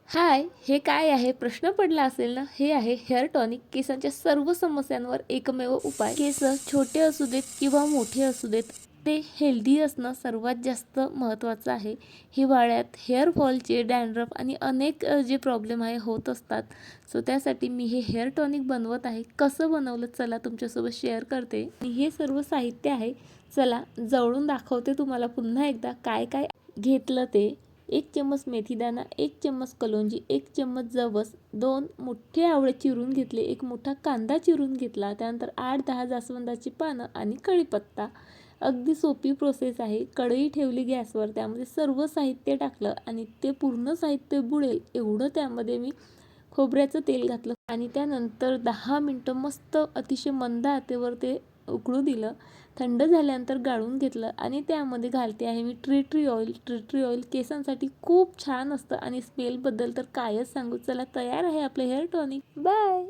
हाय, हे काय आहे प्रश्न पडला असेल ना. हे आहे हेअर टॉनिक, केसांच्या सर्व समस्यांवर एकमेव उपाय. केस छोटे असू देत किंवा मोठे असू देत, ते हेल्दी असणं सर्वात जास्त महत्त्वाचं आहे. हिवाळ्यात हेअर फॉलचे, डॅन्ड्रफ आणि अनेक जे प्रॉब्लेम आहे होत असतात. सो त्यासाठी मी हे हेअर टॉनिक बनवत आहे. कसं बनवलं चला तुमच्यासोबत शेअर करते. आणि हे सर्व साहित्य आहे. चला जवळून दाखवते तुम्हाला पुन्हा एकदा काय काय घेतलं ते. 1 चम्मच मेथीदाणा, 1 चम्मच कलोंजी, 1 चम्मच जवस, 2 मोठे आवळे चिरून घेतले, 1 मोठा कांदा चिरून घेतला, त्यानंतर 8-10 जास्वंदाची पानं आणि कढीपत्ता. अगदी सोपी प्रोसेस आहे. कढई ठेवली गॅसवर, त्यामध्ये सर्व साहित्य टाकलं आणि ते पूर्ण साहित्य बुडेल एवढं त्यामध्ये मी खोबऱ्याचं तेल घातलं आणि त्यानंतर 10 मिनटं मस्त अतिशय मंद आचेवर ते उकळू दिलं. थंड झाल्यानंतर गाळून घेतलं आणि त्यामध्ये घालते आहे मी ट्री ऑइल. ट्री ऑइल केसांसाठी खूप छान असतं आणि स्मेलबद्दल तर कायच सांगू. चला तयार आहे आपलं हेअर टॉनिक. बाय.